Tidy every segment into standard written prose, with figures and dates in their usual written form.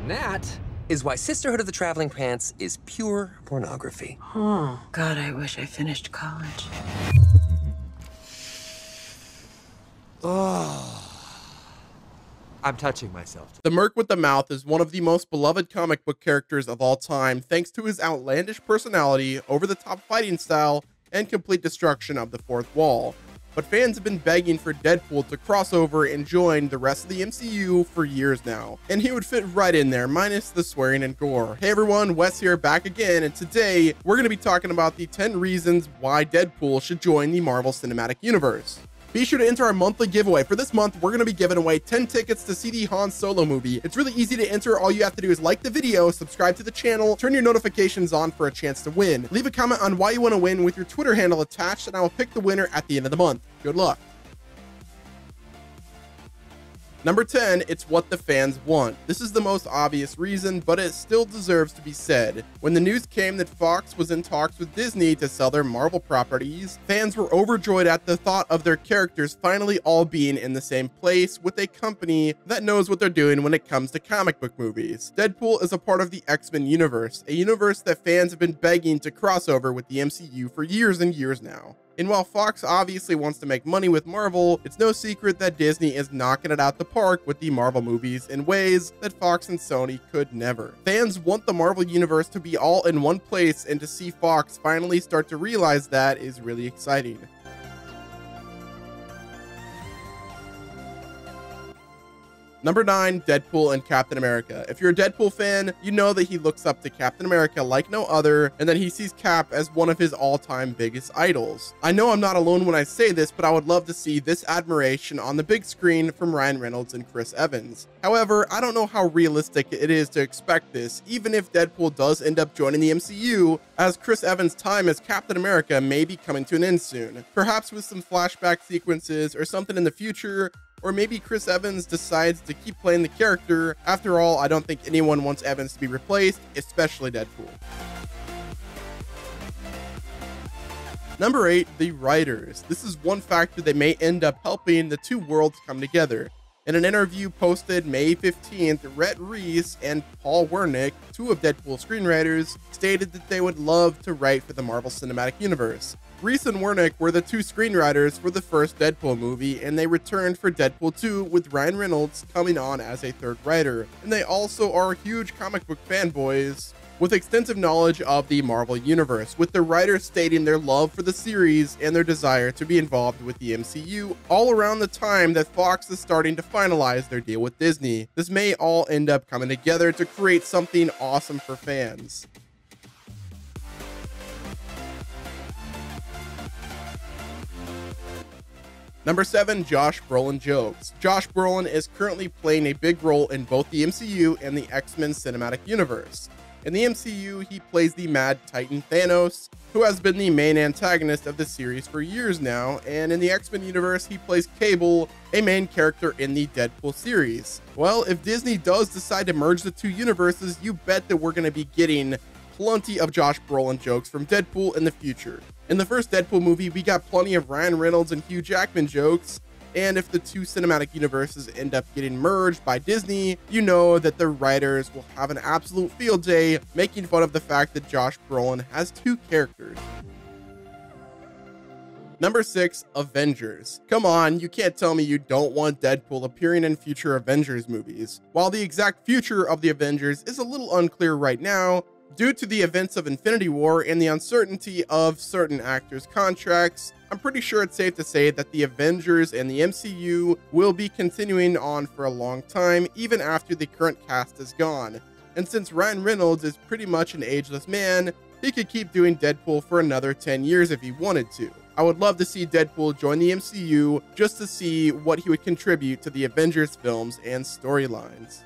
And that is why Sisterhood of the Traveling Pants is pure pornography. Oh, God, I wish I finished college. I'm touching myself. The Merc with the Mouth is one of the most beloved comic book characters of all time thanks to his outlandish personality, over-the-top fighting style, and complete destruction of the fourth wall. But fans have been begging for Deadpool to cross over and join the rest of the MCU for years now, and he would fit right in there, minus the swearing and gore. Hey everyone, Wes here, back again, and today we're going to be talking about the 10 reasons why Deadpool should join the Marvel Cinematic Universe. Be sure to enter our monthly giveaway. For this month, we're going to be giving away 10 tickets to see the Han Solo movie. It's really easy to enter. All you have to do is like the video, subscribe to the channel, turn your notifications on for a chance to win. Leave a comment on why you want to win with your Twitter handle attached, and I will pick the winner at the end of the month. Good luck. Number 10, it's what the fans want. This is the most obvious reason, but it still deserves to be said. When the news came that Fox was in talks with Disney to sell their Marvel properties, fans were overjoyed at the thought of their characters finally all being in the same place with a company that knows what they're doing when it comes to comic book movies. Deadpool is a part of the X-Men universe, a universe that fans have been begging to cross over with the MCU for years and years now. And while Fox obviously wants to make money with Marvel, it's no secret that Disney is knocking it out the park with the Marvel movies in ways that Fox and Sony could never. Fans want the Marvel universe to be all in one place, and to see Fox finally start to realize that is really exciting. Number 9, Deadpool and Captain America. If you're a Deadpool fan, you know that he looks up to Captain America like no other, and that he sees Cap as one of his all-time biggest idols. I know I'm not alone when I say this, but I would love to see this admiration on the big screen from Ryan Reynolds and Chris Evans. However, I don't know how realistic it is to expect this, even if Deadpool does end up joining the MCU, as Chris Evans' time as Captain America may be coming to an end soon. Perhaps with some flashback sequences or something in the future, or maybe Chris Evans decides to keep playing the character. After all, I don't think anyone wants Evans to be replaced, especially Deadpool. Number 8, the writers. This is one factor that may end up helping the two worlds come together. In an interview posted May 15th, Rhett Reese and Paul Wernick, two of Deadpool's screenwriters, stated that they would love to write for the Marvel Cinematic Universe. Reese and Wernick were the two screenwriters for the first Deadpool movie, and they returned for Deadpool 2 with Ryan Reynolds coming on as a third writer. And they also are huge comic book fanboys with extensive knowledge of the Marvel Universe, with the writers stating their love for the series and their desire to be involved with the MCU all around the time that Fox is starting to finalize their deal with Disney. This may all end up coming together to create something awesome for fans. Number 7, Josh Brolin jokes. Josh Brolin is currently playing a big role in both the MCU and the X-Men Cinematic Universe. In the MCU, he plays the Mad Titan Thanos, who has been the main antagonist of the series for years now, and in the X-Men universe, he plays Cable, a main character in the Deadpool series. Well, if Disney does decide to merge the two universes, you bet that we're going to be getting plenty of Josh Brolin jokes from Deadpool in the future. In the first Deadpool movie, we got plenty of Ryan Reynolds and Hugh Jackman jokes, and if the two cinematic universes end up getting merged by Disney, you know that the writers will have an absolute field day making fun of the fact that Josh Brolin has two characters. Number 6, Avengers. Come on, you can't tell me you don't want Deadpool appearing in future Avengers movies. While the exact future of the Avengers is a little unclear right now, due to the events of Infinity War and the uncertainty of certain actors' contracts, I'm pretty sure it's safe to say that the Avengers and the MCU will be continuing on for a long time, even after the current cast is gone. And since Ryan Reynolds is pretty much an ageless man, he could keep doing Deadpool for another 10 years if he wanted to. I would love to see Deadpool join the MCU just to see what he would contribute to the Avengers films and storylines.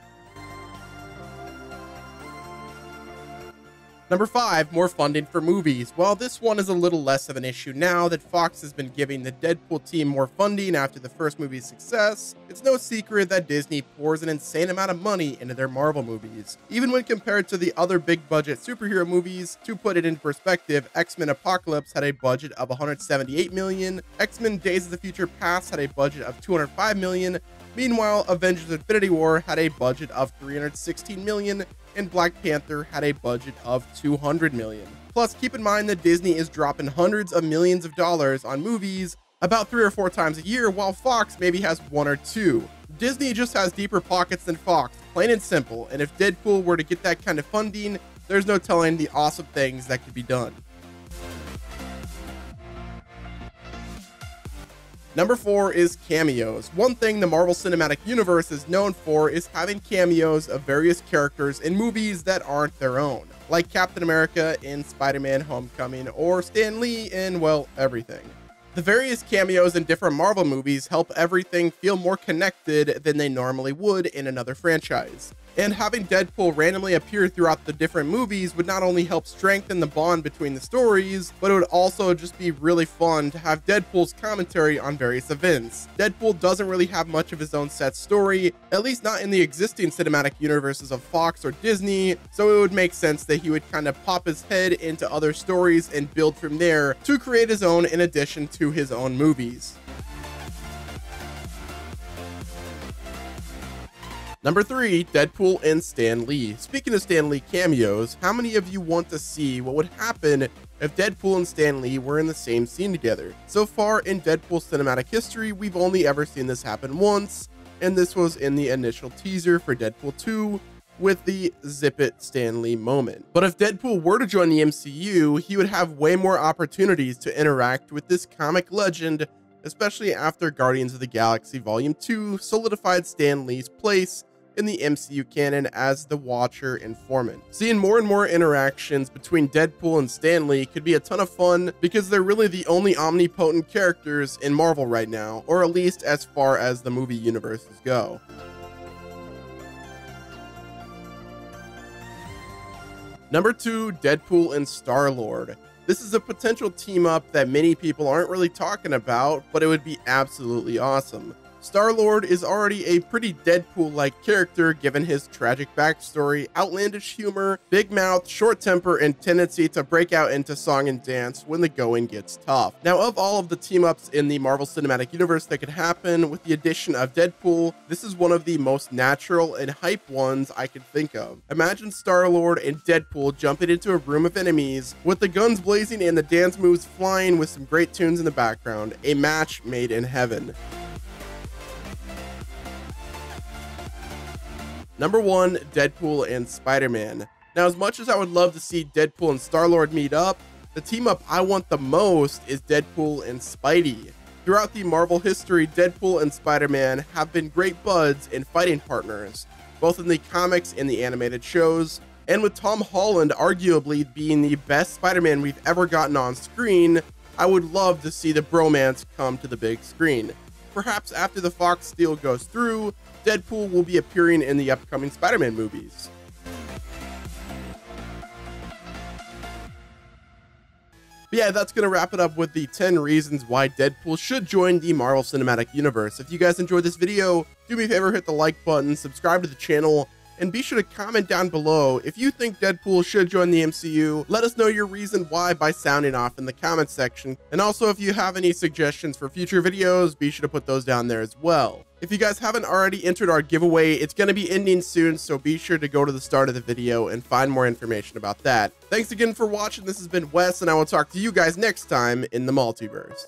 Number 5, more funding for movies. While this one is a little less of an issue now that Fox has been giving the Deadpool team more funding after the first movie's success, it's no secret that Disney pours an insane amount of money into their Marvel movies. Even when compared to the other big budget superhero movies, to put it in perspective, X-Men Apocalypse had a budget of $178 million, X-Men Days of the Future Past had a budget of $205 million, Meanwhile, Avengers Infinity War had a budget of $316 million, and Black Panther had a budget of $200 million. Plus, keep in mind that Disney is dropping hundreds of millions of dollars on movies about 3 or 4 times a year, while Fox maybe has 1 or 2. Disney just has deeper pockets than Fox, plain and simple, and if Deadpool were to get that kind of funding, there's no telling the awesome things that could be done. Number 4 is cameos. One thing the Marvel Cinematic Universe is known for is having cameos of various characters in movies that aren't their own, like Captain America in Spider-Man Homecoming or Stan Lee in, well, everything. The various cameos in different Marvel movies help everything feel more connected than they normally would in another franchise. And having Deadpool randomly appear throughout the different movies would not only help strengthen the bond between the stories, but it would also just be really fun to have Deadpool's commentary on various events. Deadpool doesn't really have much of his own set story, at least not in the existing cinematic universes of Fox or Disney, so it would make sense that he would kind of pop his head into other stories and build from there to create his own in addition to his own movies. Number 3, Deadpool and Stan Lee. Speaking of Stan Lee cameos, how many of you want to see what would happen if Deadpool and Stan Lee were in the same scene together? So far in Deadpool cinematic history, we've only ever seen this happen once, and this was in the initial teaser for Deadpool 2 with the Zip It Stan Lee moment. But if Deadpool were to join the MCU, he would have way more opportunities to interact with this comic legend, especially after Guardians of the Galaxy Volume 2 solidified Stan Lee's place in the MCU canon as the Watcher informant. Seeing more and more interactions between Deadpool and Stan Lee could be a ton of fun because they're really the only omnipotent characters in Marvel right now, or at least as far as the movie universes go. Number 2, Deadpool and StarLord. This is a potential team up that many people aren't really talking about, but it would be absolutely awesome. StarLord is already a pretty Deadpool-like character given his tragic backstory, outlandish humor, big mouth, short temper, and tendency to break out into song and dance when the going gets tough. Now, of all of the team-ups in the Marvel Cinematic Universe that could happen with the addition of Deadpool, this is one of the most natural and hype ones I could think of. Imagine StarLord and Deadpool jumping into a room of enemies with the guns blazing and the dance moves flying with some great tunes in the background, a match made in heaven. Number 1, Deadpool and Spider-Man. Now, as much as I would love to see Deadpool and StarLord meet up, the team up I want the most is Deadpool and Spidey. Throughout the Marvel history, Deadpool and Spider-Man have been great buds and fighting partners, both in the comics and the animated shows, and with Tom Holland arguably being the best Spider-Man we've ever gotten on screen, I would love to see the bromance come to the big screen. Perhaps after the Fox deal goes through, Deadpool will be appearing in the upcoming Spider-Man movies. But yeah, that's going to wrap it up with the 10 reasons why Deadpool should join the Marvel Cinematic Universe. If you guys enjoyed this video, do me a favor, hit the like button, subscribe to the channel, and be sure to comment down below if you think Deadpool should join the MCU. Let us know your reason why by sounding off in the comments section. And also, if you have any suggestions for future videos, be sure to put those down there as well. If you guys haven't already entered our giveaway, it's going to be ending soon, so be sure to go to the start of the video and find more information about that. Thanks again for watching. This has been Wes, and I will talk to you guys next time in the multiverse.